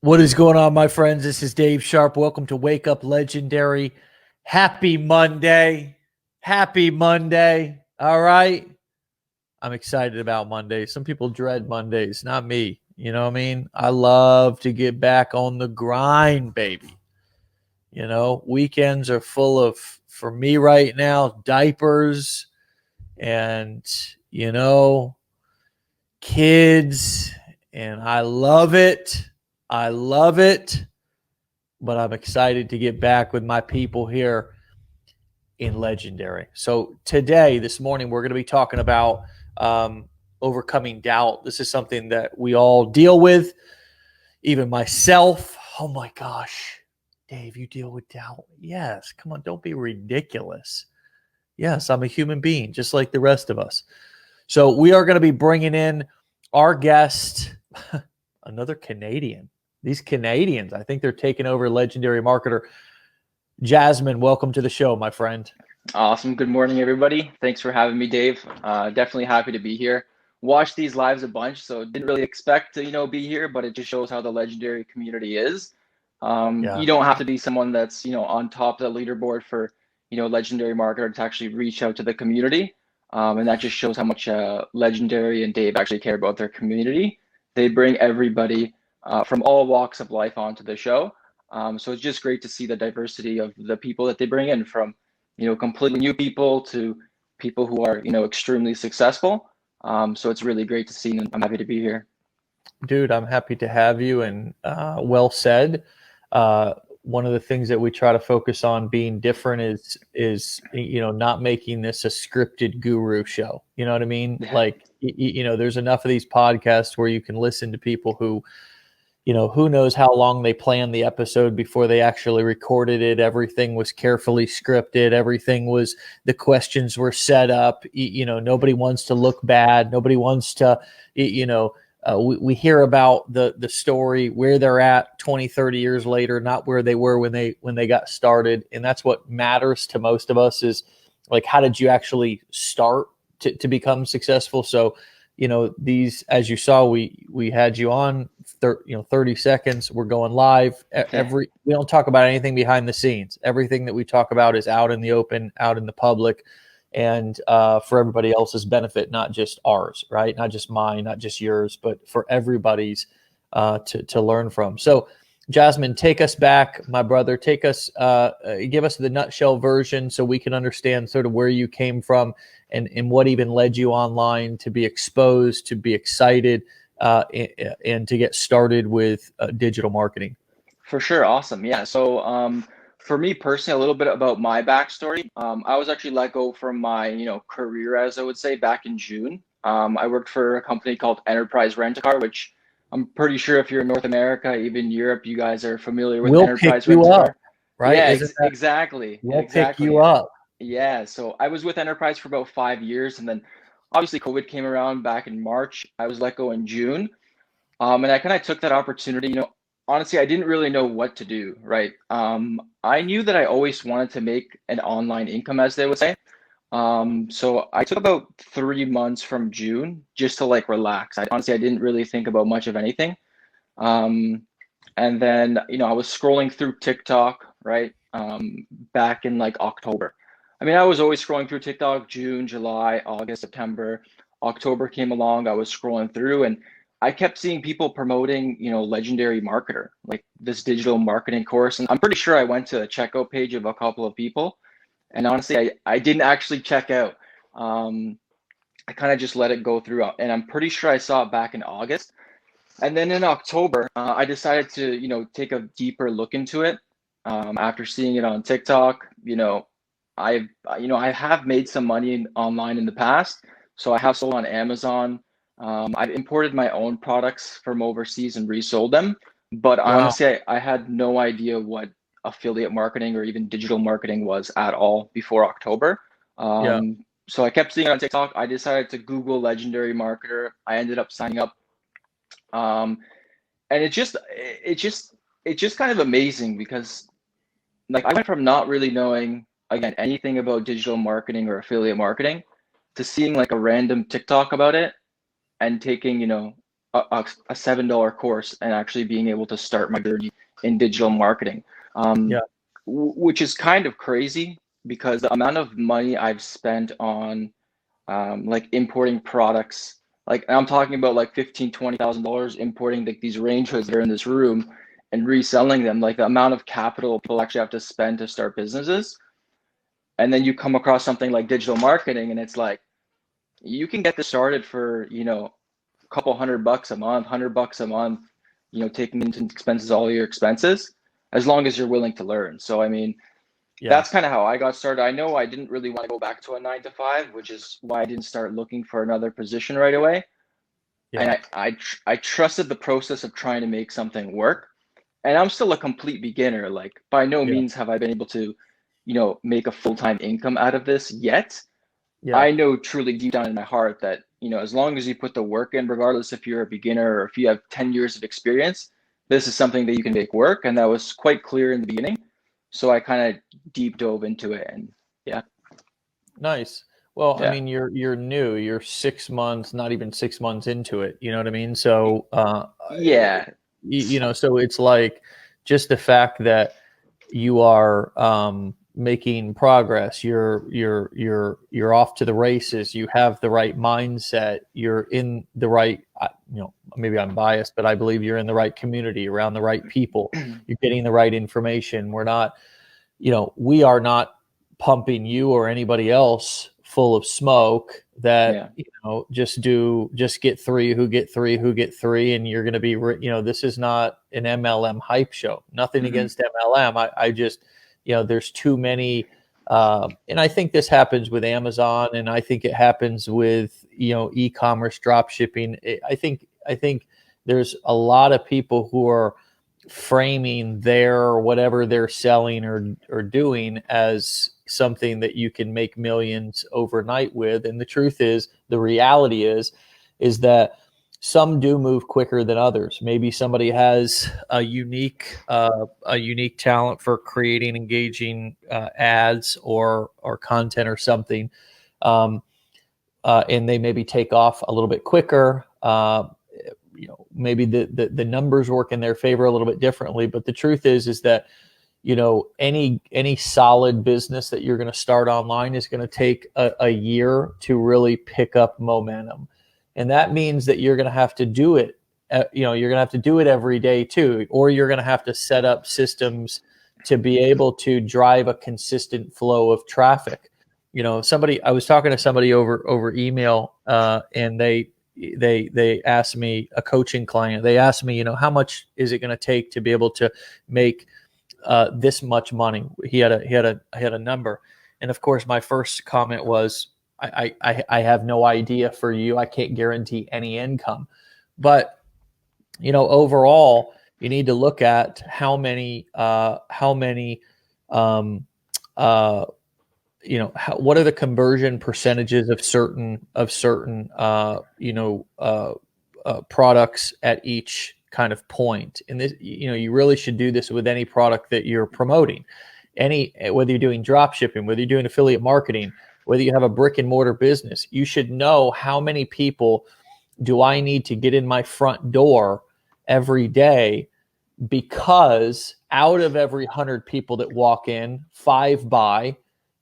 What is going on, my friends? This is Dave Sharpe. Welcome to Wake Up Legendary. Happy Monday. Happy Monday. All right. I'm excited about Mondays. Some people dread Mondays, not me. You know what I mean? I love to get back on the grind, baby. Weekends are full of, for me right now, diapers and, kids. And I love it. I love it, but I'm excited to get back with my people here in Legendary. So this morning, we're going to be talking about overcoming doubt. This is something that we all deal with, even myself. Oh my gosh, Dave, you deal with doubt? Yes. Come on, don't be ridiculous. Yes, I'm a human being, just like the rest of us. So we are going to be bringing in our guest, another Canadian. These Canadians, I think they're taking over Legendary Marketer. Jasmine, welcome to the show, my friend. Awesome. Good morning, everybody. Thanks for having me, Dave. Definitely happy to be here. Watched these lives a bunch, so didn't really expect to, be here, but it just shows how the Legendary community is. You don't have to be someone that's, on top of the leaderboard for, Legendary Marketer to actually reach out to the community. And that just shows how much Legendary and Dave actually care about their community. They bring everybody from all walks of life onto the show. So it's just great to see the diversity of the people that they bring in, from completely new people to people who are extremely successful. So it's really great to see, and I'm happy to be here. Dude, I'm happy to have you, and well said. One of the things that we try to focus on being different is not making this a scripted guru show. You know what I mean? Yeah. Like, there's enough of these podcasts where you can listen to people who knows how long they planned the episode before they actually recorded it. Everything was carefully scripted. The questions were set up. Nobody wants to look bad. Nobody wants to, we hear about the story, where they're at 20, 30 years later, not where they were when they got started. And that's what matters to most of us, is like, how did you actually start to become successful? So, these, as you saw, we had you on 30 seconds. We're going live. We don't talk about anything behind the scenes. Everything that we talk about is out in the open, out in the public, and for everybody else's benefit, not just ours, right? Not just mine, not just yours, but for everybody's to learn from. So, Jasmine, take us back, my brother. Take us, give us the nutshell version so we can understand sort of where you came from and what even led you online to be exposed, to be excited, and to get started with digital marketing. For sure. Awesome. Yeah. So for me personally, a little bit about my backstory. I was actually let go from my career, as I would say, back in June. I worked for a company called Enterprise Rent-A-Car, which I'm pretty sure if you're in North America, even Europe, you guys are familiar with We'll Enterprise pick you Rent-A-Car. up, right? Yeah, Exactly. We'll exactly. pick you up. Yeah, so I was with Enterprise for about 5 years, and then obviously COVID came around back in March. I was let go in June, and I kind of took that opportunity. Honestly, I didn't really know what to do, right? I knew that I always wanted to make an online income, as they would say. So I took about 3 months from June just to like relax. Honestly, I didn't really think about much of anything. Um, and then, I was scrolling through TikTok, right? Back in like October. I mean, I was always scrolling through TikTok, June, July, August, September. October came along, I was scrolling through, and I kept seeing people promoting, Legendary Marketer, like this digital marketing course. And I'm pretty sure I went to a checkout page of a couple of people. And honestly, I didn't actually check out. I kind of just let it go through. And I'm pretty sure I saw it back in August. And then in October, I decided to, take a deeper look into it. After seeing it on TikTok, I have made some money online in the past. So I have sold on Amazon. I've imported my own products from overseas and resold them. But honestly, I had no idea what affiliate marketing or even digital marketing was at all before October. So I kept seeing it on TikTok. I decided to Google Legendary Marketer. I ended up signing up. And it's just kind of amazing because like I went from not really knowing again anything about digital marketing or affiliate marketing to seeing like a random TikTok about it and taking a $7 course and actually being able to start my journey in digital marketing, um, Yeah. which is kind of crazy because the amount of money I've spent on like importing products, like I'm talking about like $15,000-$20,000 importing like these range hoods that are in this room and reselling them, like the amount of capital people actually have to spend to start businesses. And then you come across something like digital marketing and it's like, you can get this started for, a couple $100 a month, $100 a month, taking into expenses, all your expenses, as long as you're willing to learn. So, I mean, Yeah. that's kind of how I got started. I know I didn't really want to go back to a 9 to 5, which is why I didn't start looking for another position right away. Yeah. And I trusted the process of trying to make something work. And I'm still a complete beginner. Like, by no Yeah. means have I been able to, make a full-time income out of this yet. Yeah. I know truly deep down in my heart that, as long as you put the work in, regardless if you're a beginner or if you have 10 years of experience, this is something that you can make work. And that was quite clear in the beginning. So I kind of deep dove into it, and yeah. Nice. Well, I Yeah. mean, you're new. You're 6 months, not even 6 months into it. You know what I mean? So, Yeah. so it's like just the fact that you are making progress. You're off to the races. You have the right mindset. You're in the right. Maybe I'm biased, but I believe you're in the right community, around the right people. You're getting the right information. We're not. We are not pumping you or anybody else full of smoke that just get three who get three and you're going to be this is not an MLM hype show. Nothing against MLM. I just there's too many and I think this happens with Amazon, and I think it happens with e-commerce, drop shipping. I think there's a lot of people who are framing their whatever they're selling or doing as something that you can make millions overnight with. And the reality is that some do move quicker than others. Maybe somebody has a unique talent for creating engaging ads or content or something, and they maybe take off a little bit quicker. Maybe the numbers work in their favor a little bit differently, but the truth is that any solid business that you're going to start online is going to take a year to really pick up momentum, and that means that you're going to have to do it. You're going to have to do it every day too, or you're going to have to set up systems to be able to drive a consistent flow of traffic. I was talking to somebody over email, and they asked me, a coaching client, they asked me, how much is it going to take to be able to make this much money? He had a number, and of course, my first comment was, I have no idea for you. I can't guarantee any income, but overall, you need to look at how many what are the conversion percentages of certain products at each kind of point. And this, you really should do this with any product that you're promoting. Whether you're doing drop shipping, whether you're doing affiliate marketing, whether you have a brick and mortar business, you should know how many people do I need to get in my front door every day, because out of every 100 people that walk in, 5 buy,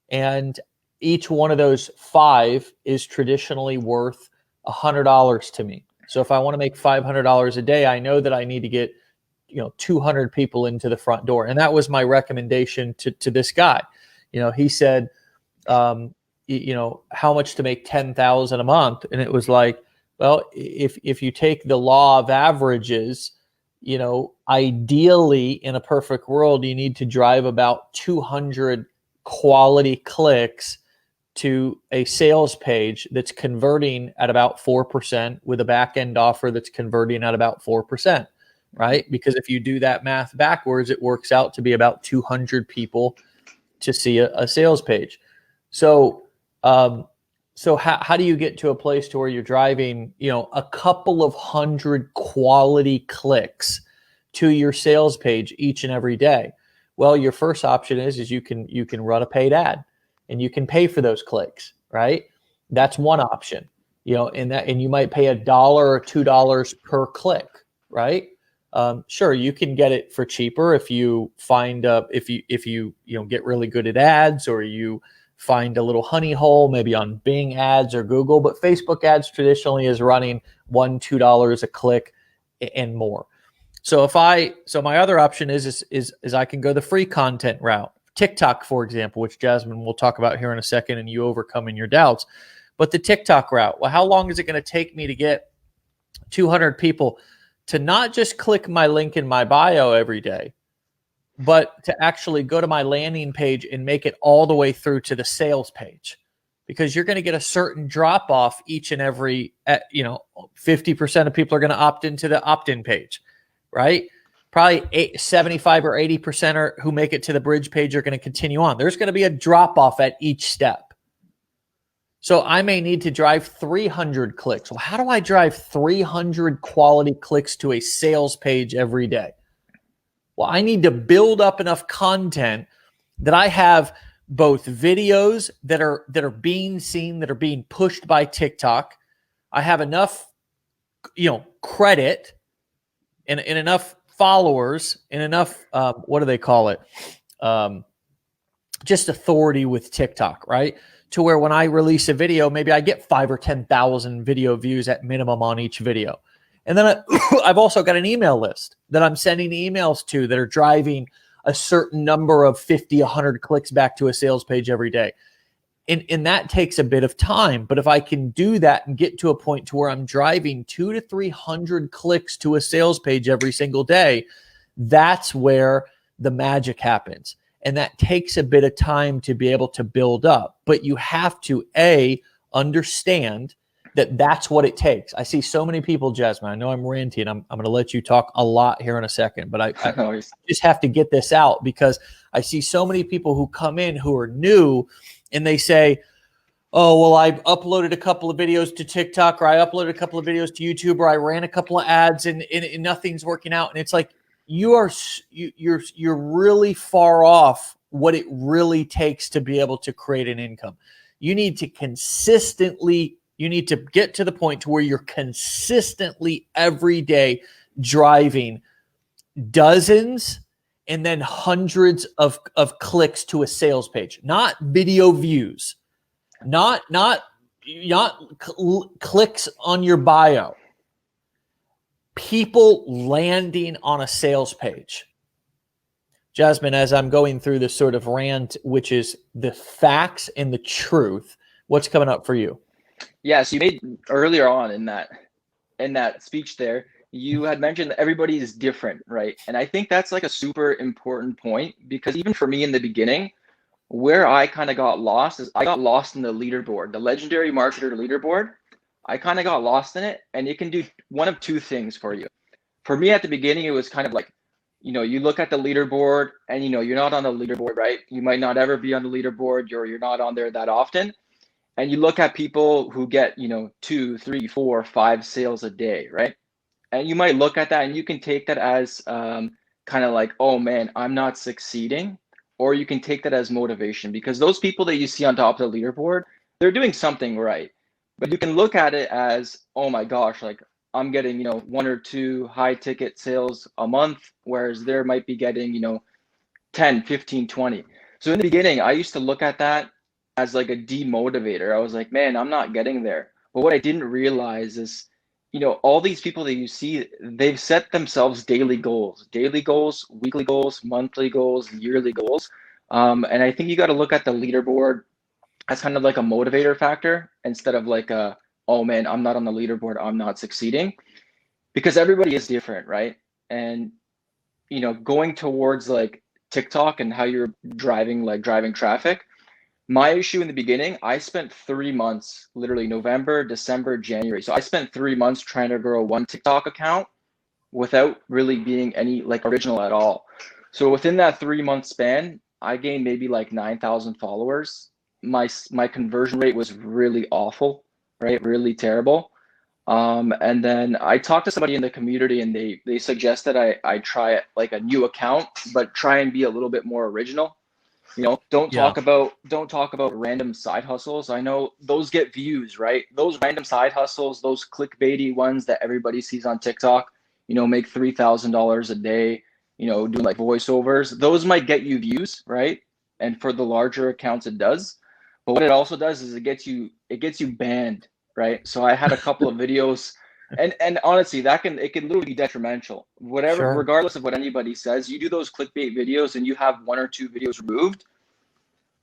and each one of those 5 is traditionally worth $100 to me. So if I want to make $500 a day, I know that I need to get 200 people into the front door. And that was my recommendation to this guy. He said, how much to make 10,000 a month? And it was like, well, if you take the law of averages, ideally in a perfect world, you need to drive about 200 quality clicks to a sales page that's converting at about 4%, with a back end offer that's converting at about 4%, right? Because if you do that math backwards, it works out to be about 200 people to see a sales page. So, how do you get to a place to where you're driving, a couple of hundred quality clicks to your sales page each and every day? Well, your first option is you can run a paid ad, and you can pay for those clicks, right? That's one option. and you might pay $1 or $2 per click, right? Sure, you can get it for cheaper if you find if you get really good at ads, or you find a little honey hole, maybe on Bing ads or Google. But Facebook ads traditionally is running $1-2 a click and more. So my other option is I can go the free content route. TikTok, for example, which Jasmine will talk about here in a second, and you overcoming your doubts. But the TikTok route, well, how long is it going to take me to get 200 people to not just click my link in my bio every day, but to actually go to my landing page and make it all the way through to the sales page? Because you're going to get a certain drop off each and every, 50% of people are going to opt into the opt-in page, right? Probably 75 or 80% who make it to the bridge page are going to continue on. There's going to be a drop off at each step. So I may need to drive 300 clicks. Well, how do I drive 300 quality clicks to a sales page every day? Well, I need to build up enough content that I have both videos that are being seen, that are being pushed by TikTok. I have enough, credit and enough followers and enough, what do they call it? Just authority with TikTok, right? To where when I release a video, maybe I get 5,000 or 10,000 video views at minimum on each video. And then I've also got an email list that I'm sending emails to that are driving a certain number of 50, 100 clicks back to a sales page every day. And that takes a bit of time. But if I can do that and get to a point to where I'm driving 200 to 300 clicks to a sales page every single day, that's where the magic happens. And that takes a bit of time to be able to build up. But you have to, understand that that's what it takes. I see so many people, Jasmine, I know I'm ranting. I'm going to let you talk a lot here in a second, but I just have to get this out, because I see so many people who come in who are new and they say, oh, well, I uploaded a couple of videos to TikTok, or I uploaded a couple of videos to YouTube, or I ran a couple of ads and nothing's working out. And it's like, you're really far off what it really takes to be able to create an income. You need to get to the point to where you're consistently every day driving dozens and then hundreds of clicks to a sales page, not video views, not clicks on your bio, people landing on a sales page. Jasmine, as I'm going through this sort of rant, which is the facts and the truth, what's coming up for you? Yes, you made earlier on in that speech there, you had mentioned that everybody is different, right? And I think that's like a super important point, because even for me in the beginning, where I kind of got lost is I got lost in the leaderboard, the legendary marketer leaderboard. I kind of got lost in it, and it can do one of two things for you. For me at the beginning, it was kind of like, you look at the leaderboard and, you're not on the leaderboard, right? You might not ever be on the leaderboard. You're not on there that often. And you look at people who get, 2, 3, 4, 5 sales a day, right? And you might look at that and you can take that as kind of like, oh man, I'm not succeeding. Or you can take that as motivation, because those people that you see on top of the leaderboard, they're doing something right. But you can look at it as, oh my gosh, like I'm getting, 1 or 2 high ticket sales a month, whereas they might be getting, 10, 15, 20. So in the beginning, I used to look at that as like a demotivator. I was like, man, I'm not getting there. But what I didn't realize is, all these people that you see, they've set themselves daily goals, weekly goals, monthly goals, yearly goals. And I think you got to look at the leaderboard as kind of like a motivator factor, instead of like oh man, I'm not on the leaderboard, I'm not succeeding, because everybody is different, right? And, going towards like TikTok and how you're driving traffic, my issue in the beginning, I spent 3 months, literally November, December, January. So I spent 3 months trying to grow one TikTok account without really being any like original at all. So within that 3-month span, I gained maybe like 9,000 followers. My conversion rate was really awful, right? Really terrible. And then I talked to somebody in the community, and they suggested I try it like a new account, but try and be a little bit more original. You know, don't Yeah. talk about random side hustles. I know those get views, right? Those random side hustles, those clickbaity ones that everybody sees on TikTok, you know, make $3,000 a day, you know, doing like voiceovers. Those might get you views, right? And for the larger accounts, it does. But what it also does is it gets you banned, right? So I had a couple of videos, and honestly, it can literally be detrimental. Whatever, Sure. regardless of what anybody says, you do those clickbait videos and you have one or two videos removed,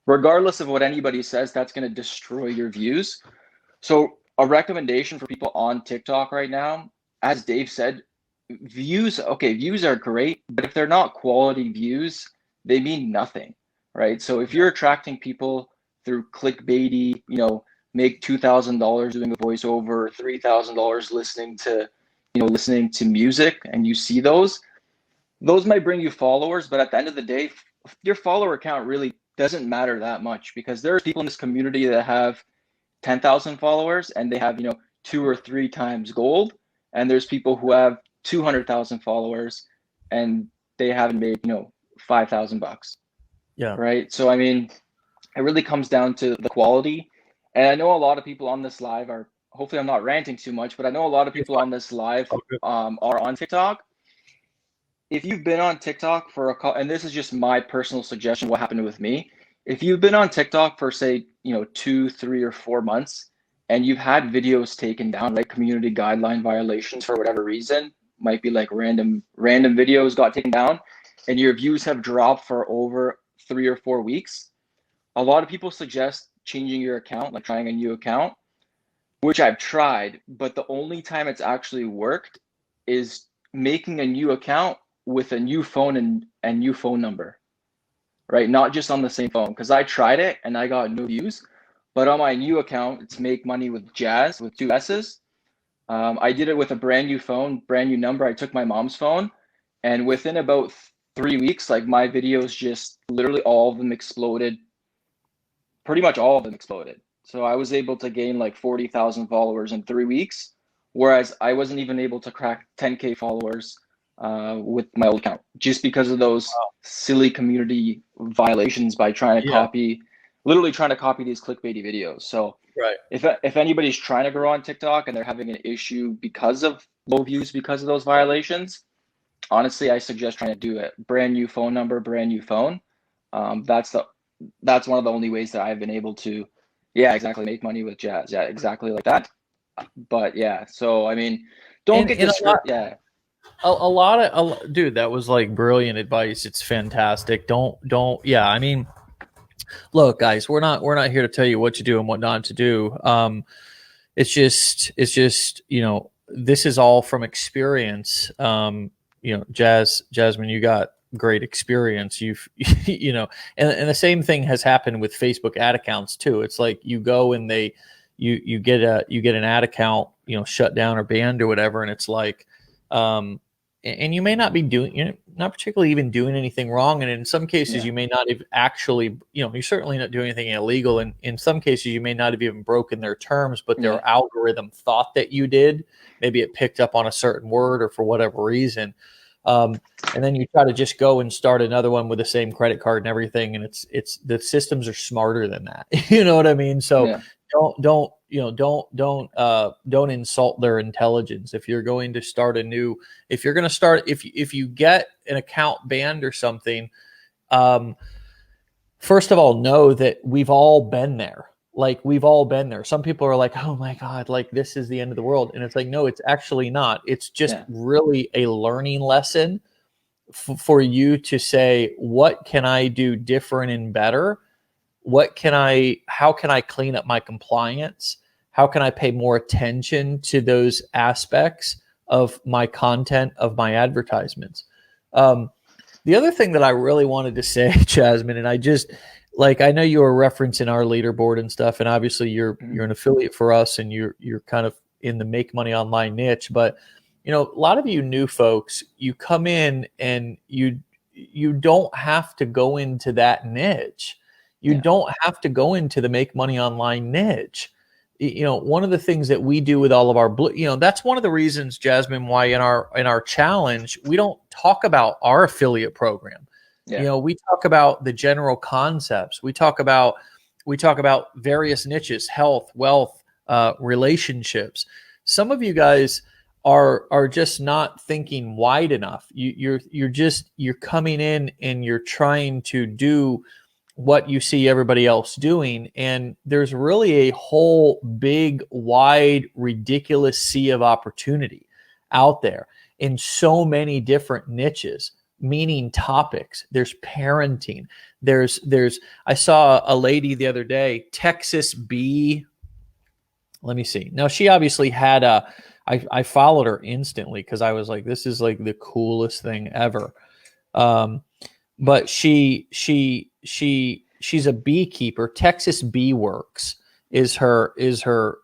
regardless of what anybody says, that's going to destroy your views. So a recommendation for people on TikTok right now, as Dave said, views are great, but if they're not quality views, they mean nothing, right? So if you're attracting people through clickbaity, you know, make $2,000 doing a voiceover, $3,000 listening to music, and you see those might bring you followers, but at the end of the day, your follower count really doesn't matter that much, because there are people in this community that have 10,000 followers and they have, you know, 2 or 3 times gold, and there's people who have 200,000 followers and they haven't made, you know, $5,000. Yeah. Right? So I mean, it really comes down to the quality. And I know a lot of people on this live are, hopefully I'm not ranting too much, but I know a lot of people on this live are on TikTok. If you've been on TikTok for and this is just my personal suggestion, what happened with me. If you've been on TikTok for, say, you know, 2, 3, or 4 months, and you've had videos taken down, like community guideline violations for whatever reason, might be like random videos got taken down, and your views have dropped for over 3 or 4 weeks, a lot of people suggest changing your account, like trying a new account, which I've tried, but the only time it's actually worked is making a new account with a new phone and new phone number, right? Not just on the same phone, because I tried it and I got no views. But on my new account, it's Make Money with Jazz with 2 S's. I did it with a brand new phone, brand new number. I took my mom's phone, and within about 3 weeks, like, my videos just literally all of them exploded. Pretty much all of them exploded. So I was able to gain like 40,000 followers in 3 weeks, whereas I wasn't even able to crack 10K followers with my old account, just because of those silly community violations by literally trying to copy these clickbaity videos. So Right. if anybody's trying to grow on TikTok and they're having an issue because of low views, because of those violations, honestly, I suggest trying to do it. Brand new phone number, brand new phone. That's one of the only ways that I've been able to, make money with Jazz. Yeah, exactly like that. But yeah, so I mean, don't get discouraged. Yeah. Dude, that was like brilliant advice. It's fantastic. Yeah, I mean, look, guys, we're not here to tell you what to do and what not to do. It's just, you know, this is all from experience. You know, Jasmine, you got great experience. You've, you know, and the same thing has happened with Facebook ad accounts too. It's like you go and you get an ad account, you know, shut down or banned or whatever. And it's like, and you may not be doing, you know, not particularly even doing anything wrong. And in some cases, you may not have actually, you know, you're certainly not doing anything illegal. And in some cases, you may not have even broken their terms, but their algorithm thought that you did. Maybe it picked up on a certain word or for whatever reason. And then you try to just go and start another one with the same credit card and everything. And it's the systems are smarter than that. You know what I mean? So don't insult their intelligence. If you're going to start if you get an account banned or something, first of all, know that we've all been there. Like, we've all been there. Some people are like, oh my God, like, this is the end of the world. And it's like, no, it's actually not. It's just really a learning lesson for you to say, what can I do different and better? How can I clean up my compliance? How can I pay more attention to those aspects of my content, of my advertisements? The other thing that I really wanted to say, Jasmine, and I know you were referencing our leaderboard and stuff, and obviously you're an affiliate for us, and you're kind of in the make money online niche. But you know, a lot of you new folks, you come in and you don't have to go into that niche. You don't have to go into the make money online niche. You know, one of the things that we do with all of our, you know, that's one of the reasons, Jasmine, why in our challenge we don't talk about our affiliate program. You know, we talk about the general concepts. We talk about various niches, health, wealth, relationships. Some of you guys are just not thinking wide enough. You're coming in and you're trying to do what you see everybody else doing, and there's really a whole big, wide, ridiculous sea of opportunity out there in so many different niches, meaning topics. There's parenting. There's I saw a lady the other day, Texas B. Let me see. Now, she obviously had I followed her instantly because I was like, this is like the coolest thing ever. But she's a beekeeper. Texas Bee Works is her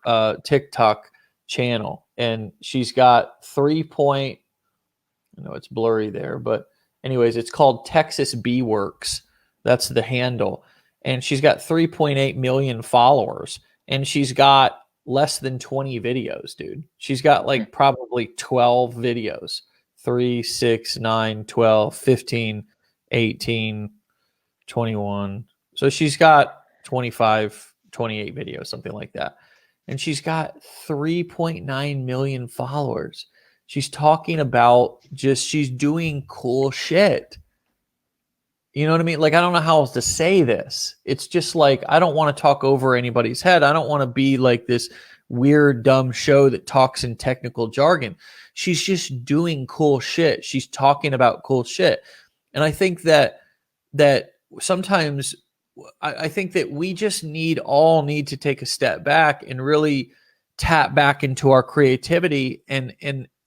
TikTok channel, and she's got I know it's blurry there, but anyways, it's called Texas Bee Works. That's the handle, and she's got 3.8 million followers, and she's got less than 20 videos, dude. She's got like probably 12 videos. 3, 6, 9, 12, 15, 18, 21. So she's got 25, 28 videos, something like that. And she's got 3.9 million followers. She's talking about she's doing cool shit. You know what I mean? Like, I don't know how else to say this. It's just like, I don't want to talk over anybody's head. I don't want to be like this weird, dumb show that talks in technical jargon. She's just doing cool shit. She's talking about cool shit. And I think that sometimes I think that we just need to take a step back and really tap back into our creativity and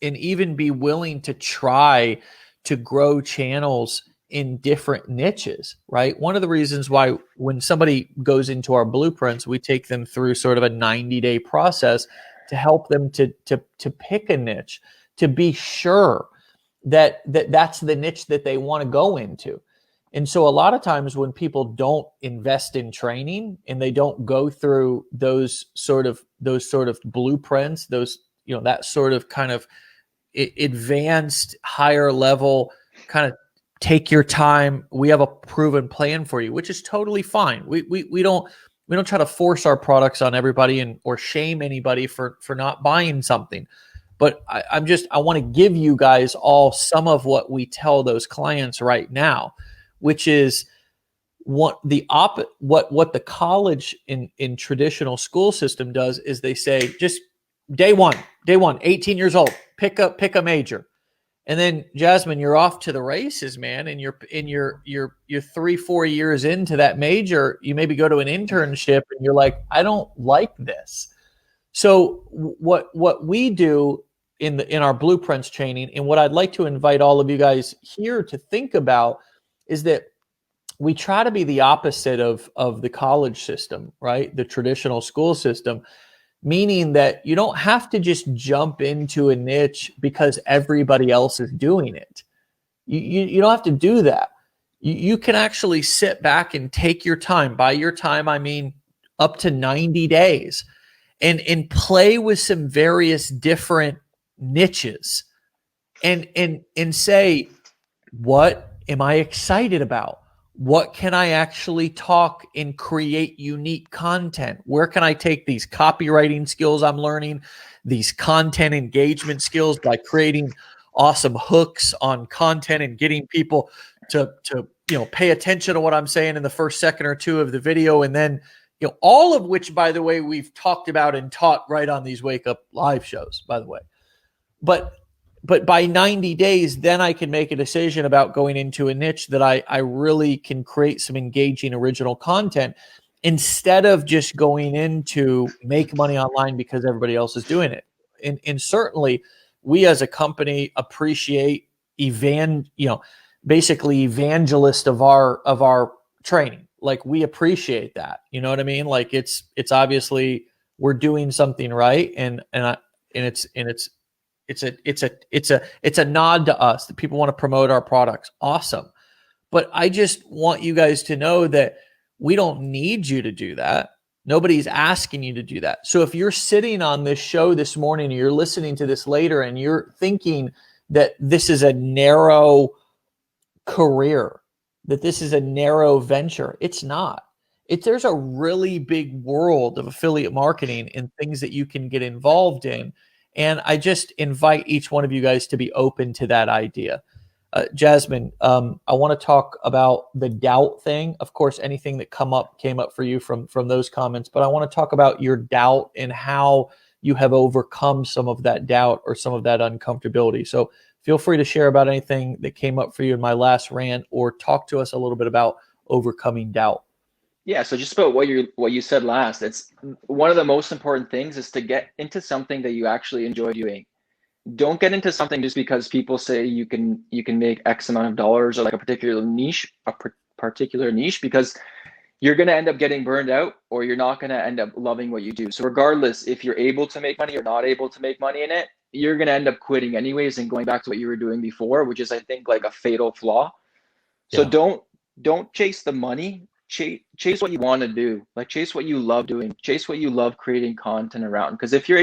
even be willing to try to grow channels in different niches, right? One of the reasons why when somebody goes into our blueprints, we take them through sort of a 90-day process to help them to pick a niche, to be sure that that's the niche that they want to go into. And so a lot of times when people don't invest in training and they don't go through those sort of blueprints, that sort of kind of advanced, higher level kind of take your time. We have a proven plan for you, which is totally fine. We don't try to force our products on everybody or shame anybody for not buying something. But I want to give you guys all some of what we tell those clients right now, which is what the college in traditional school system does is they say, just day one, 18 years old, pick a major. And then, Jasmine, you're off to the races, man. And you're 3-4 years into that major. You maybe go to an internship and you're like, I don't like this. So what we do in our blueprints training, and what I'd like to invite all of you guys here to think about, is that we try to be the opposite of the college system, right? The traditional school system. Meaning that you don't have to just jump into a niche because everybody else is doing it. You don't have to do that. You can actually sit back and take your time. By your time, I mean up to 90 days and play with some various different niches and say, what am I excited about? What can I actually talk and create unique content? Where can I take these copywriting skills I'm learning, these content engagement skills by creating awesome hooks on content and getting people to pay attention to what I'm saying in the first second or two of the video, and then all of which, by the way, we've talked about and taught right on these Wake Up Live shows, by the way. But by 90 days, then I can make a decision about going into a niche that I really can create some engaging original content instead of just going into make money online because everybody else is doing it. And certainly we as a company appreciate basically evangelist of our training. Like, we appreciate that. You know what I mean? Like, it's obviously we're doing something right, and it's a nod to us that people want to promote our products. Awesome. But I just want you guys to know that we don't need you to do that. Nobody's asking you to do that. So if you're sitting on this show this morning, and you're listening to this later, and you're thinking that this is a narrow career, that this is a narrow venture. It's not. There's a really big world of affiliate marketing and things that you can get involved in. And I just invite each one of you guys to be open to that idea. Jasmine, I want to talk about the doubt thing. Of course, anything that came up for you from those comments, but I want to talk about your doubt and how you have overcome some of that doubt or some of that uncomfortability. So feel free to share about anything that came up for you in my last rant, or talk to us a little bit about overcoming doubt. Yeah, so just about what you said last, it's one of the most important things is to get into something that you actually enjoy doing. Don't get into something just because people say you can make X amount of dollars, or like a particular niche, because you're going to end up getting burned out, or you're not going to end up loving what you do. So regardless if you're able to make money or not able to make money in it, you're going to end up quitting anyways and going back to what you were doing before, which is, I think, like a fatal flaw. So don't chase the money. Chase what you want to do. Like, chase what you love doing. Chase what you love creating content around. Because if you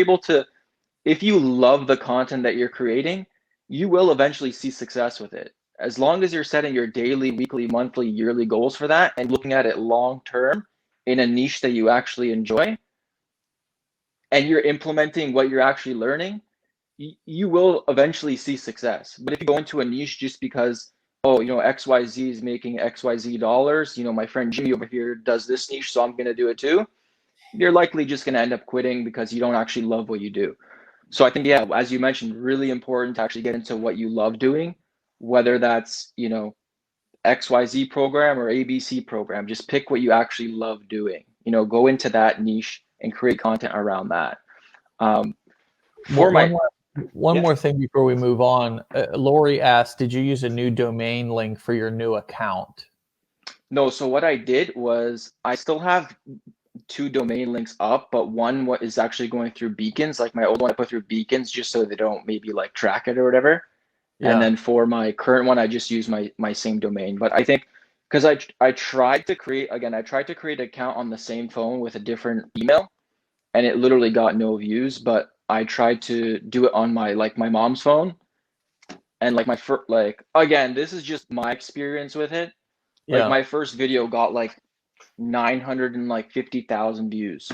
love the content that you're creating, you will eventually see success with it. As long as you're setting your daily, weekly, monthly, yearly goals for that and looking at it long term in a niche that you actually enjoy, and you're implementing what you're actually learning, you will eventually see success. But if you go into a niche just because, oh, XYZ is making XYZ dollars, my friend Jimmy over here does this niche, so I'm going to do it too, you're likely just going to end up quitting because you don't actually love what you do. So I think, yeah, as you mentioned, really important to actually get into what you love doing, whether that's, XYZ program or ABC program. Just pick what you actually love doing, go into that niche and create content around that. One more thing before we move on. Lori asked, did you use a new domain link for your new account? No, so what I did was, I still have 2 domain links up, but one is actually going through beacons. Like, my old one I put through beacons just so they don't maybe like track it or whatever. Yeah. And then for my current one, I just use my same domain. But I think, because I tried to create an account on the same phone with a different email, and it literally got no views. But I tried to do it on my mom's phone, and again, this is just my experience with it. Like, my first video got like 950,000 views,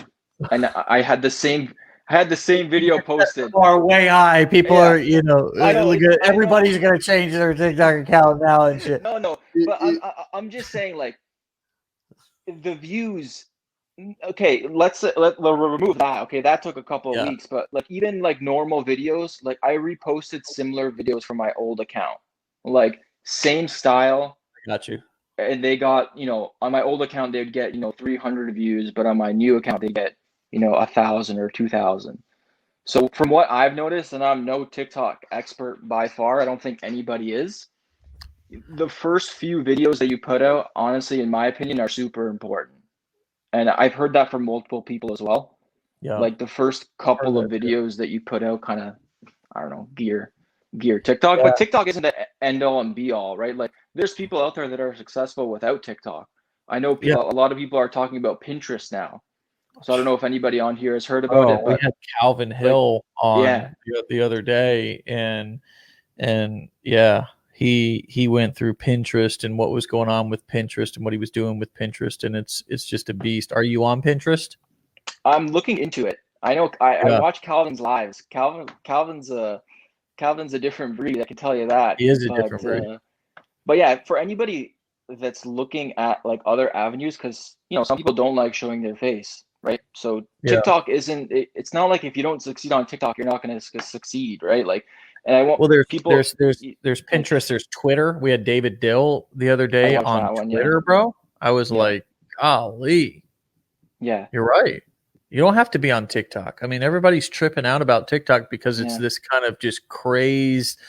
and I had the same video posted. Are way high. People are, everybody's gonna change their TikTok account now and shit. No, but I'm just saying, like, the views. Okay, let's remove that. Okay, that took a couple of weeks, but like, even like normal videos, like, I reposted similar videos from my old account, like same style. Got you. And they got, on my old account, they'd get, 300 views, but on my new account, they get, 1,000 or 2,000. So from what I've noticed, and I'm no TikTok expert by far, I don't think anybody is, the first few videos that you put out, honestly, in my opinion, are super important. And I've heard that from multiple people as well. Yeah. Like, the first couple of videos that you put out kind of, I don't know, gear TikTok. Yeah. But TikTok isn't the end all and be all, right? Like, there's people out there that are successful without TikTok. I know a lot of people are talking about Pinterest now. So I don't know if anybody on here has heard about it. But we had Calvin Hill on the other day, and he went through Pinterest and what was going on with Pinterest and what he was doing with Pinterest, and it's just a beast. Are you on Pinterest? I'm looking into it. I know I watch Calvin's lives. Calvin's a different breed, I can tell you that. He is a different breed. But yeah, for anybody that's looking at like other avenues, because some people don't like showing their face, right? So TikTok it's not like if you don't succeed on TikTok, you're not going to succeed, right? Like, and I want there's Pinterest, there's Twitter. We had David Dill the other day on Twitter, bro. I was like, golly. Yeah. You're right. You don't have to be on TikTok. I mean, everybody's tripping out about TikTok because it's this kind of just crazed,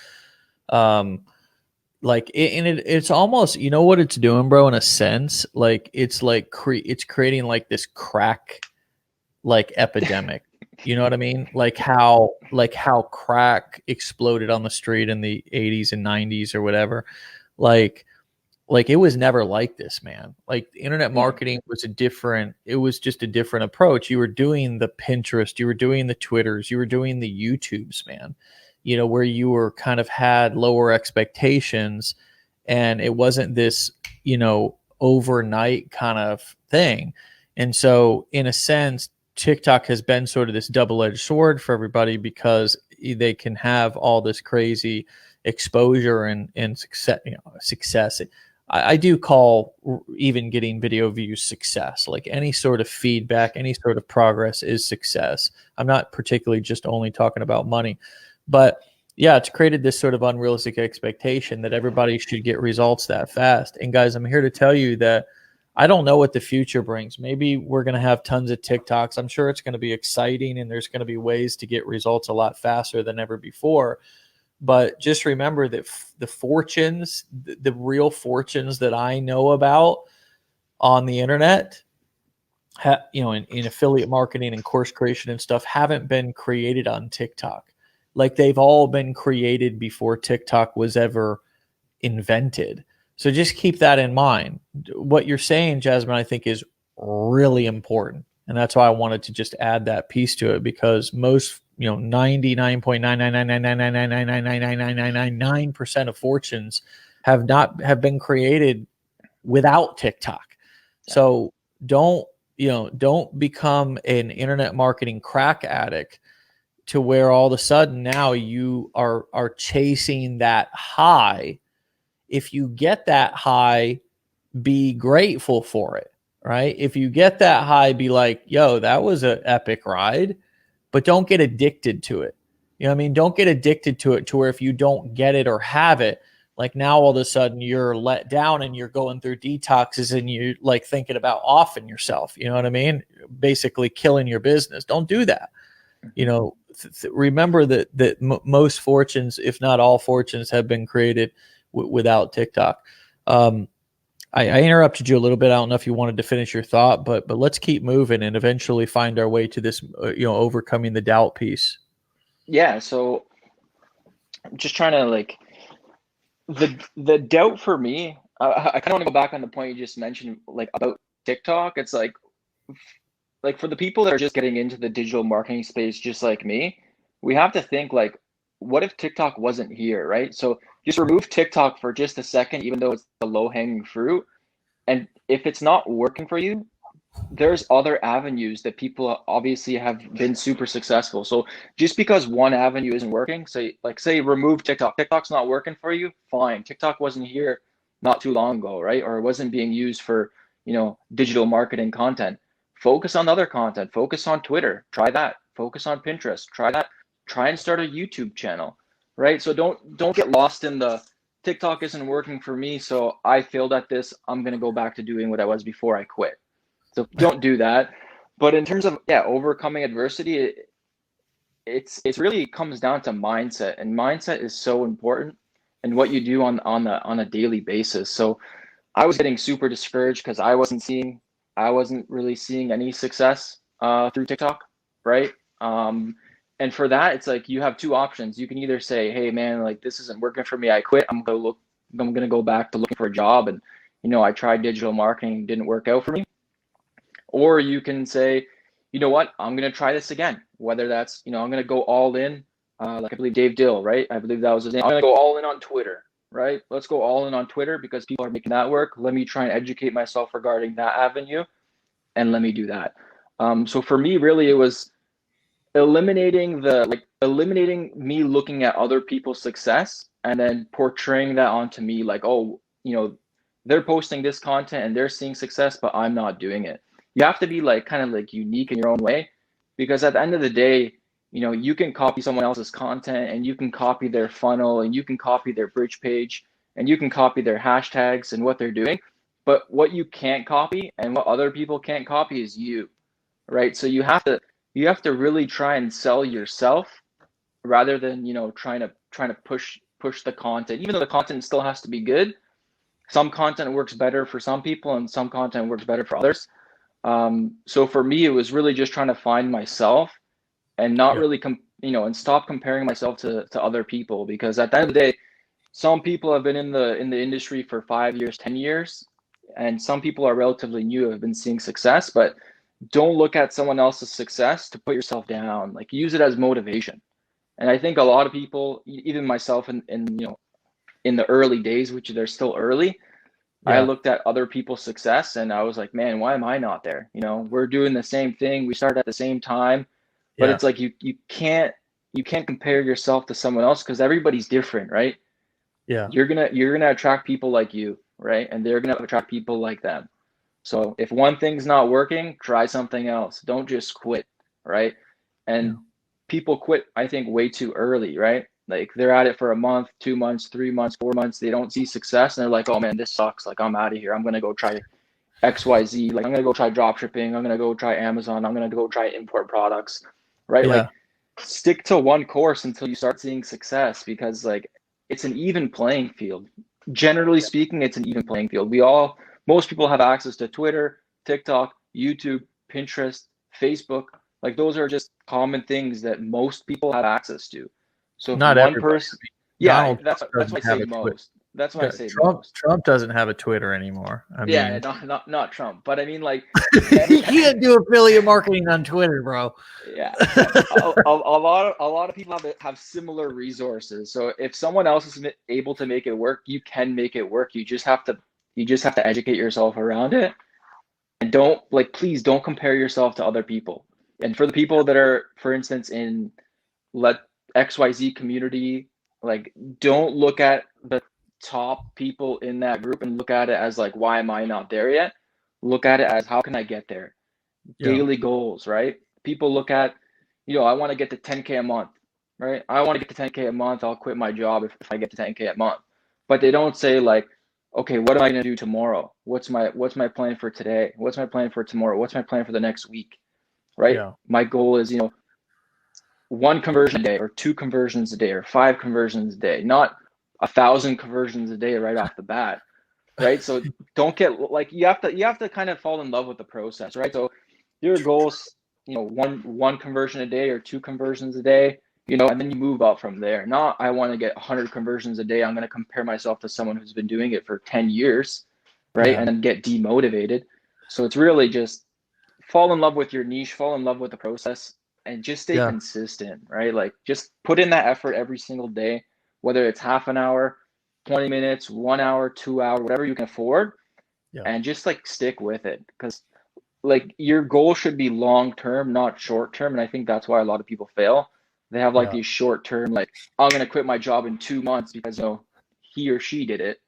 it's almost, you know what it's doing, bro, in a sense? Like, it's it's creating like this crack, like, epidemic. You know what I mean? Like how crack exploded on the street in the 80s and 90s or whatever. Like it was never like this, man. Like, internet marketing was it was just a different approach. You were doing the Pinterest, you were doing the Twitters, you were doing the YouTubes, man, where you were kind of had lower expectations and it wasn't this, overnight kind of thing. And so in a sense, TikTok has been sort of this double-edged sword for everybody, because they can have all this crazy exposure and success. I do call even getting video views success. Like any sort of feedback, any sort of progress is success. I'm not particularly just only talking about money, but yeah, it's created this sort of unrealistic expectation that everybody should get results that fast. And guys, I'm here to tell you that I don't know what the future brings. Maybe we're going to have tons of TikToks. I'm sure it's going to be exciting, and there's going to be ways to get results a lot faster than ever before. But just remember that the fortunes, the real fortunes that I know about on the internet, in affiliate marketing and course creation and stuff, haven't been created on TikTok. Like, they've all been created before TikTok was ever invented. So just keep that in mind. What you're saying, Jasmine, I think is really important. And that's why I wanted to just add that piece to it, because most, 99.99999999999% of fortunes have been created without TikTok. So don't become an internet marketing crack addict to where all of a sudden now you are chasing that high. If you get that high, be grateful for it, right? If you get that high, be like, yo, that was an epic ride, but don't get addicted to it. You know what I mean? Don't get addicted to it to where if you don't get it or have it, like now all of a sudden you're let down and you're going through detoxes and you're like thinking about offing yourself. You know what I mean? Basically killing your business. Don't do that. Remember that most fortunes, if not all fortunes, have been created without TikTok. I interrupted you a little bit. I don't know if you wanted to finish your thought, but let's keep moving and eventually find our way to this, overcoming the doubt piece. Yeah. So I'm just trying to the doubt for me. I kind of want to go back on the point you just mentioned, like about TikTok. It's like for the people that are just getting into the digital marketing space, just like me, we have to think like, what if TikTok wasn't here, right? So just remove TikTok for just a second, even though it's the low-hanging fruit. And if it's not working for you, there's other avenues that people obviously have been super successful. So just because one avenue isn't working, say remove TikTok. TikTok's not working for you, fine. TikTok wasn't here not too long ago, right? Or it wasn't being used for, digital marketing content. Focus on other content. Focus on Twitter. Try that. Focus on Pinterest. Try that. Try and start a YouTube channel, right? So don't get lost in the TikTok isn't working for me, so I failed at this. I'm going to go back to doing what I was before I quit. So don't do that. But in terms of overcoming adversity, it's really comes down to mindset, and mindset is so important and what you do on a daily basis. So I was getting super discouraged because I wasn't really seeing any success through TikTok, right? And for that, it's like you have two options. You can either say, hey man, like this isn't working for me, I quit. I'm gonna go back to looking for a job, and I tried digital marketing, didn't work out for me. Or you can say, you know what, I'm going to try this again. Whether that's, I'm going to go all in, like I believe Dave Dill, right? I believe that was his name. I'm going to go all in on Twitter, right? Let's go all in on Twitter because people are making that work. Let me try and educate myself regarding that avenue, and let me do that. So for me, really, it was eliminating me looking at other people's success and then portraying that onto me, like, oh, they're posting this content and they're seeing success, but I'm not doing it. You have to be kind of unique in your own way, because at the end of the day, you can copy someone else's content and you can copy their funnel and you can copy their bridge page and you can copy their hashtags and what they're doing. But what you can't copy and what other people can't copy is you, right? So you have to really try and sell yourself rather than, trying to push the content, even though the content still has to be good. Some content works better for some people and some content works better for others. So for me, it was really just trying to find myself and not really, and stop comparing myself to other people, because at the end of the day, some people have been in the industry for 5 years, 10 years, and some people are relatively new, have been seeing success, but don't look at someone else's success to put yourself down. Use it as motivation. And I think a lot of people, even myself, and in the early days, which they're still early, I Yeah. looked at other people's success and I was like, man, why am I not there? You know, we're doing the same thing. We started at the same time, but Yeah. it's like you can't compare yourself to someone else because everybody's different, right? Yeah. You're gonna attract people like you, right? And they're gonna attract people like them. So if one thing's not working, try something else. Don't just quit, right? Yeah. And people quit, I think, way too early, right? Like they're at it for a month, 2 months, 3 months, 4 months. They don't see success and they're like, oh man, this sucks. Like I'm out of here. I'm gonna go try XYZ. Like I'm gonna go try drop shipping. I'm gonna go try Amazon. I'm gonna go try import products, right? Yeah. Like stick to one course until you start seeing success because like it's an even playing field. Generally speaking, it's an even playing field. Most people have access to Twitter, TikTok, YouTube, Pinterest, Facebook. Like those are just common things that most people have access to. So if Not one everybody. person, yeah, Donald that's Trump that's why I doesn't have say a Twitter. most. That's why I say Trump most. Trump doesn't have a Twitter anymore. I Yeah, mean, not Trump, but I mean like you can't do affiliate marketing on Twitter, bro. yeah, but a lot of people have similar resources. So if someone else is able to make it work, you can make it work. You just have to educate yourself around it. And please don't compare yourself to other people. And for the people that are, for instance, in let XYZ community, like don't look at the top people in that group and look at it as like, why am I not there yet? Look at it as how can I get there? Yeah. Daily goals, right? People look at, I want to get to 10K a month, right? I want to get to 10K a month. I'll quit my job if I get to 10K a month. But they don't say like, okay, what am I going to do tomorrow? What's my plan for today? What's my plan for tomorrow? What's my plan for the next week? Right? Yeah. My goal is, one conversion a day or two conversions a day or five conversions a day, not 1,000 conversions a day right off the bat. Right. So don't get like you have to kind of fall in love with the process, right? So your goals, one conversion a day or two conversions a day, and then you move up from there. Not I want to get 100 conversions a day. I'm going to compare myself to someone who's been doing it for 10 years, right? Yeah. And then get demotivated. So it's really just fall in love with your niche, fall in love with the process, and just stay Yeah. consistent, right? Like just put in that effort every single day, whether it's half an hour, 20 minutes, 1 hour, 2 hour, whatever you can afford, Yeah. and just like stick with it. Because like your goal should be long term, not short term. And I think that's why a lot of people fail. They have like Yeah. these short term, like, I'm gonna quit my job in 2 months because he or she did it.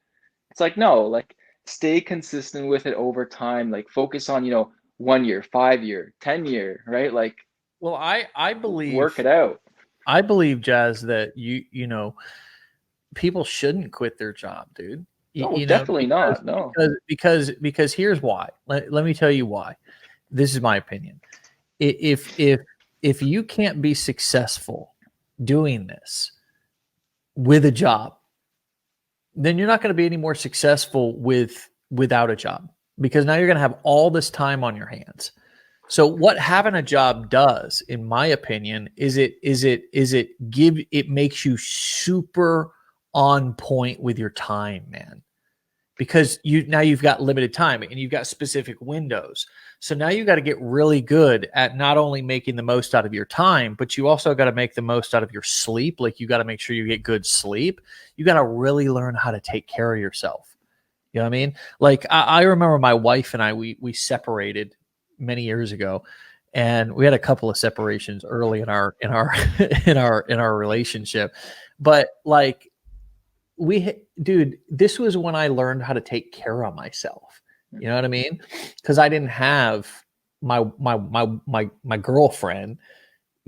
It's like no, like stay consistent with it over time. Like focus on, 1 year, 5 year, 10 year, right? Like Well, I work believe it out. Jazz, that people shouldn't quit their job, dude. No, definitely not. No. Because here's why. Let me tell you why. This is my opinion. If you can't be successful doing this with a job, then you're not going to be any more successful without a job, because now you're going to have all this time on your hands. So what having a job does, in my opinion, is it makes you super on point with your time, man. Because you've got limited time and you've got specific windows. So now you got to get really good at not only making the most out of your time, but you also got to make the most out of your sleep. Like you got to make sure you get good sleep. You got to really learn how to take care of yourself. You know what I mean? Like I remember my wife and I, we separated many years ago, and we had a couple of separations early in our in our relationship. But like dude, this was when I learned how to take care of myself. You know what I mean? Because I didn't have my girlfriend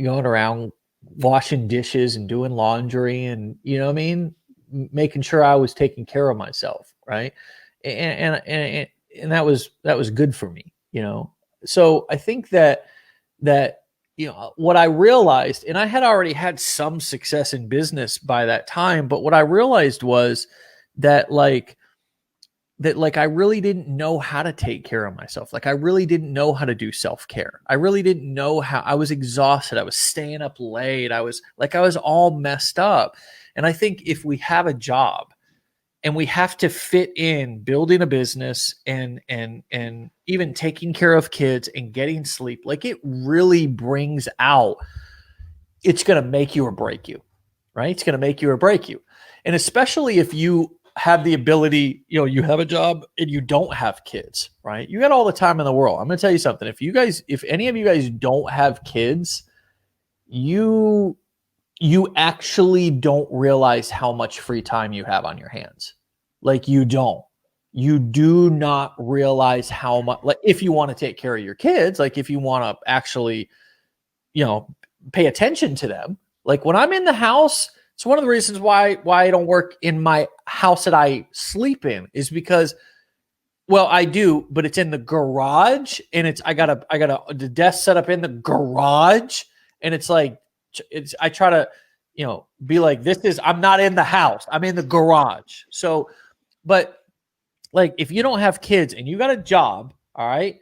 going around washing dishes and doing laundry, and you know what I mean, making sure I was taking care of myself, right? And that was good for me, So I think that what I realized, and I had already had some success in business by that time, but what I realized was that I really didn't know how to take care of myself. Like I really didn't know how to do self-care. I really didn't know how. I was exhausted. I was staying up late. I was all messed up. And I think if we have a job and we have to fit in building a business and even taking care of kids and getting sleep, like it really brings out, it's going to make you or break you, right? It's going to make you or break you. And especially if you have the ability, you have a job and you don't have kids, right? You got all the time in the world. I'm going to tell you something. If any of you guys don't have kids, you actually don't realize how much free time you have on your hands. Like you do not realize how much, like if you want to take care of your kids, like if you want to actually, pay attention to them. Like when I'm in the house, it's one of the reasons why I don't work in my house that I sleep in is because, well, I do, but it's in the garage and I got the desk set up in the garage and it's like, I try to, be like, I'm not in the house. I'm in the garage. So, but like, if you don't have kids and you got a job, all right,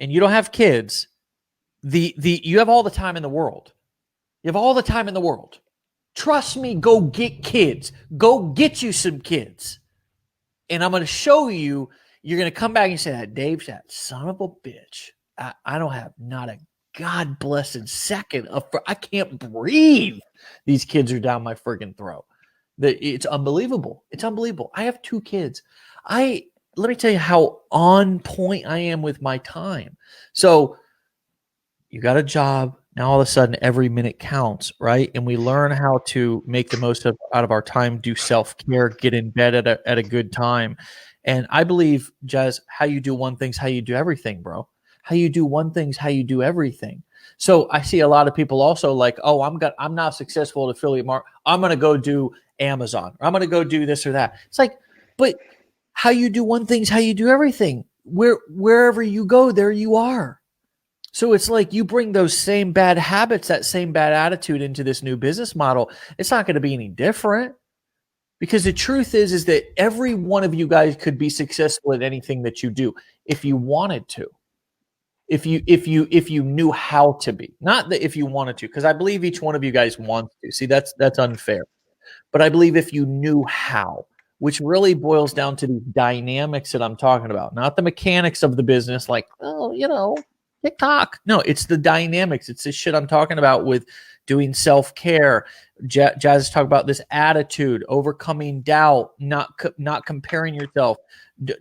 and you don't have kids, you have all the time in the world. You have all the time in the world. Trust me, go get kids. Go get you some kids. And I'm going to show you, you're going to come back and say, Dave, that son of a bitch. I don't have not a God blessed second I can't breathe. These kids are down my friggin' throat. It's unbelievable. It's unbelievable. I have 2 kids. Let me tell you how on point I am with my time. So you got a job. Now all of a sudden every minute counts, right? And we learn how to make the most out of our time, do self-care, get in bed at a good time. And I believe, Jazz, how you do one thing's how you do everything, bro. How you do one thing's how you do everything. So I see a lot of people also like, oh, I'm not successful at affiliate marketing. I'm going to go do Amazon. Or I'm going to go do this or that. It's like, but how you do one thing's how you do everything. Wherever you go, there you are. So it's like you bring those same bad habits, that same bad attitude into this new business model. It's not going to be any different because the truth is that every one of you guys could be successful at anything that you do if you wanted to. If you knew how to be, not that if you wanted to, because I believe each one of you guys wants to. See, that's unfair. But I believe if you knew how, which really boils down to the dynamics that I'm talking about, not the mechanics of the business, like, TikTok. No, it's the dynamics. It's the shit I'm talking about with doing self-care. Jazz is talking about this attitude, overcoming doubt, not comparing yourself,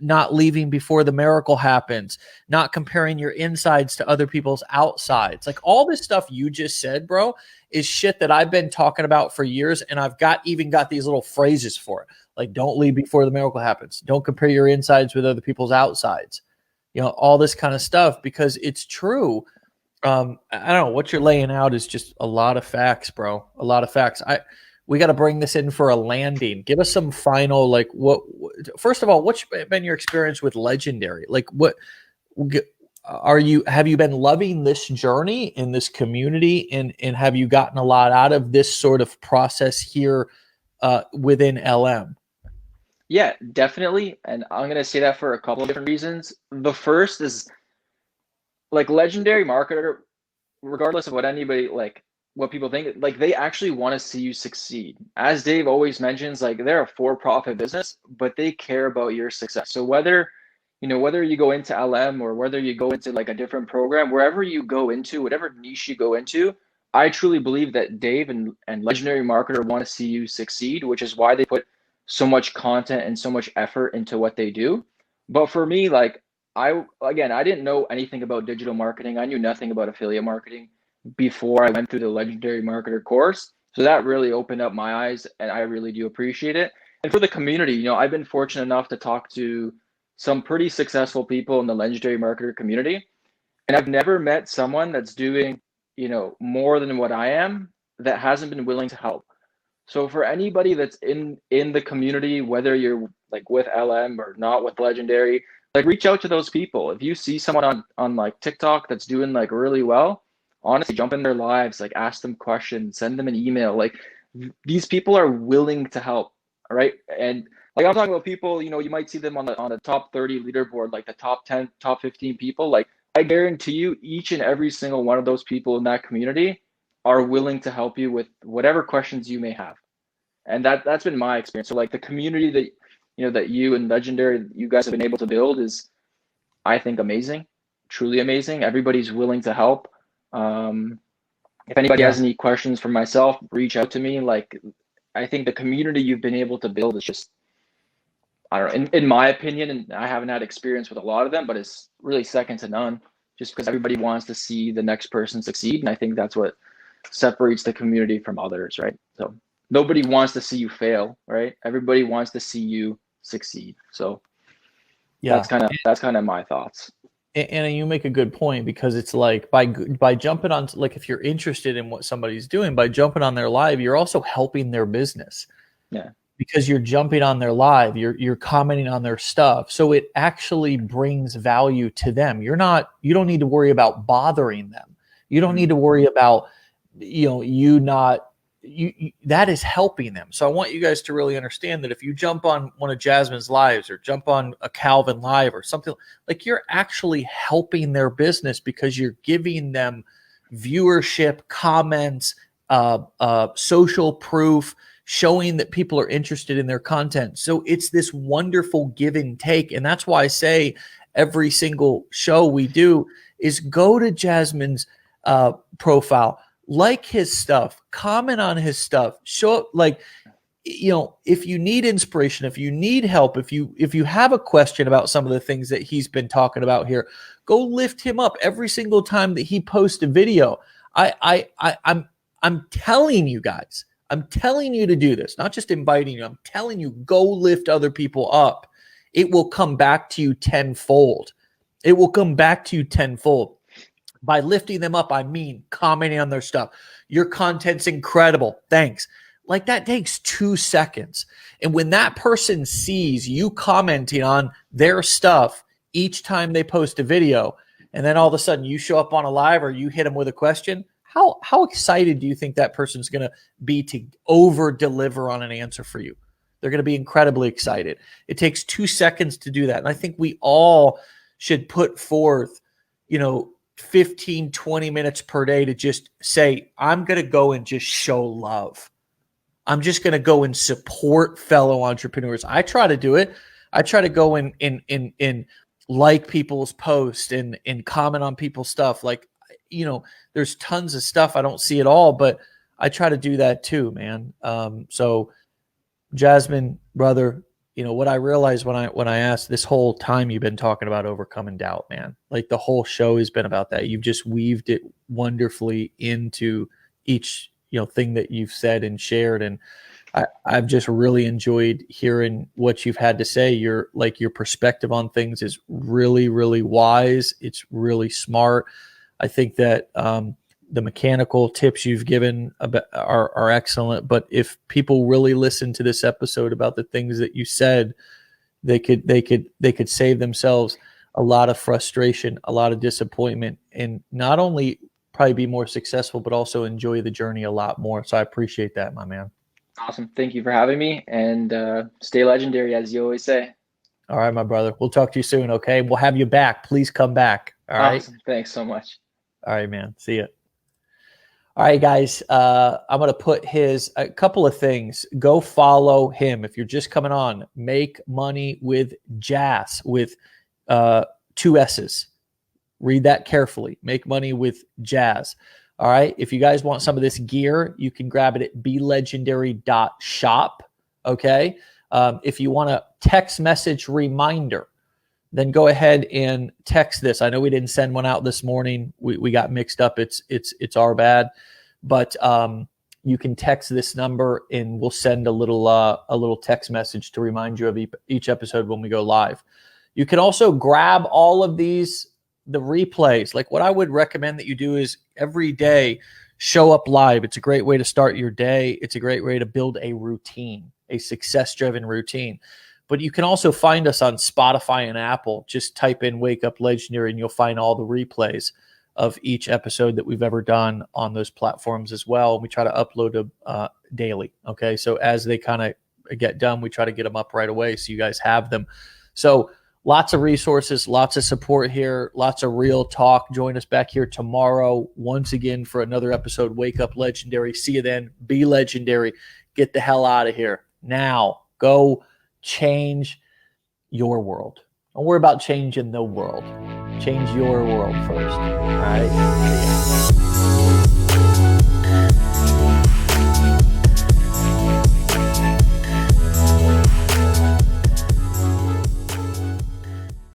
not leaving before the miracle happens, not comparing your insides to other people's outsides. Like all this stuff you just said, bro, is shit that I've been talking about for years. And I've got these little phrases for it. Like don't leave before the miracle happens. Don't compare your insides with other people's outsides. All this kind of stuff because it's true. I don't know what you're laying out is just a lot of facts, bro. A lot of facts. We got to bring this in for a landing. Give us some final, like first of all, what's been your experience with Legendary? Like have you been loving this journey in this community and have you gotten a lot out of this sort of process here within LM? Yeah, definitely. And I'm going to say that for a couple of different reasons. The first is like Legendary marketer, regardless of what anybody, like what people think, like they actually want to see you succeed. As Dave always mentions, like they're a for-profit business, but they care about your success. So whether you go into LM or whether you go into like a different program, wherever you go into, whatever niche you go into, I truly believe that Dave and Legendary marketer want to see you succeed, which is why they put so much content and so much effort into what they do. But for me, like I didn't know anything about digital marketing. I knew nothing about affiliate marketing before I went through the Legendary marketer course. So that really opened up my eyes and I really do appreciate it. And for the community, I've been fortunate enough to talk to some pretty successful people in the Legendary marketer community. And I've never met someone that's doing, more than what I am that hasn't been willing to help. So for anybody that's in the community, whether you're like with LM or not with Legendary, like reach out to those people. If you see someone on like TikTok that's doing like really well, honestly, jump in their lives, like ask them questions, send them an email. Like these people are willing to help. All right. And like I'm talking about people, you might see them on the top 30 leaderboard, like the top 10, top 15 people. Like I guarantee you, each and every single one of those people in that community are willing to help you with whatever questions you may have. And that's been my experience. So like the community that you and Legendary, you guys have been able to build is, I think, amazing, truly amazing. Everybody's willing to help. If anybody has any questions for myself, reach out to me. Like, I think the community you've been able to build is just, I don't know, in my opinion, and I haven't had experience with a lot of them, but it's really second to none, just because everybody wants to see the next person succeed. And I think that's what separates the community from others, right? So nobody wants to see you fail, right? Everybody wants to see you succeed. So that's kind of my thoughts. And you make a good point, because it's like by jumping on, like, if you're interested in what somebody's doing, by jumping on their live, you're also helping their business. Yeah. Because you're jumping on their live, you're commenting on their stuff. So it actually brings value to them. You don't need to worry about bothering them. You don't need to worry about, that is helping them. So I want you guys to really understand that if you jump on one of Jasmine's lives or jump on a Calvin live or something, like, you're actually helping their business, because you're giving them viewership, comments, social proof, showing that people are interested in their content. So it's this wonderful give and take. And that's why I say every single show we do is go to Jasmine's profile, like his stuff, comment on his stuff, show, like, if you need inspiration, if you need help, if you have a question about some of the things that he's been talking about here, go lift him up every single time that he posts a video. I'm telling you guys, I'm telling you to do this, not just inviting you. I'm telling you, go lift other people up. It will come back to you tenfold. It will come back to you tenfold. By lifting them up, I mean commenting on their stuff. Your content's incredible. Thanks. Like, that takes 2 seconds. And when that person sees you commenting on their stuff each time they post a video, and then all of a sudden you show up on a live or you hit them with a question, how excited do you think that person's going to be to over deliver on an answer for you? They're going to be incredibly excited. It takes 2 seconds to do that. And I think we all should put forth, 15, 20 minutes per day to just say, I'm going to go and just show love. I'm just going to go and support fellow entrepreneurs. I try to do it. I try to go and like people's posts and comment on people's stuff. Like, there's tons of stuff. I don't see it all, but I try to do that too, man. So Jasmine, brother, what I realized when I asked, this whole time you've been talking about overcoming doubt, man. Like, the whole show has been about that. You've just weaved it wonderfully into each, thing that you've said and shared. And I've just really enjoyed hearing what you've had to say. Your perspective on things is really, really wise. It's really smart. I think that the mechanical tips you've given are excellent. But if people really listen to this episode about the things that you said, they could save themselves a lot of frustration, a lot of disappointment, and not only probably be more successful, but also enjoy the journey a lot more. So I appreciate that, my man. Awesome. Thank you for having me, and stay legendary, as you always say. All right, my brother. We'll talk to you soon, okay? We'll have you back. Please come back. All right? Awesome. Thanks so much. All right, man. See ya. All right, guys. I'm going to put a couple of things. Go follow him. If you're just coming on, Make Money with Jas, with 2 S's. Read that carefully. Make Money with Jas. All right. If you guys want some of this gear, you can grab it at belegendary.shop. Okay. If you want a text message reminder, then go ahead and text this. I know we didn't send one out this morning. We got mixed up. It's our bad, but you can text this number and we'll send a little text message to remind you of each episode when we go live. You can also grab all of the replays. Like, what I would recommend that you do is every day show up live. It's a great way to start your day. It's a great way to build a routine, a success-driven routine. But you can also find us on Spotify and Apple. Just type in Wake Up Legendary and you'll find all the replays of each episode that we've ever done on those platforms as well. We try to upload them daily. Okay. So as they kind of get done, we try to get them up right away so you guys have them. So lots of resources, lots of support here, lots of real talk. Join us back here tomorrow once again for another episode. Wake Up Legendary. See you then. Be legendary. Get the hell out of here. Now, go change your world. Don't worry about changing the world. Change your world first. All right?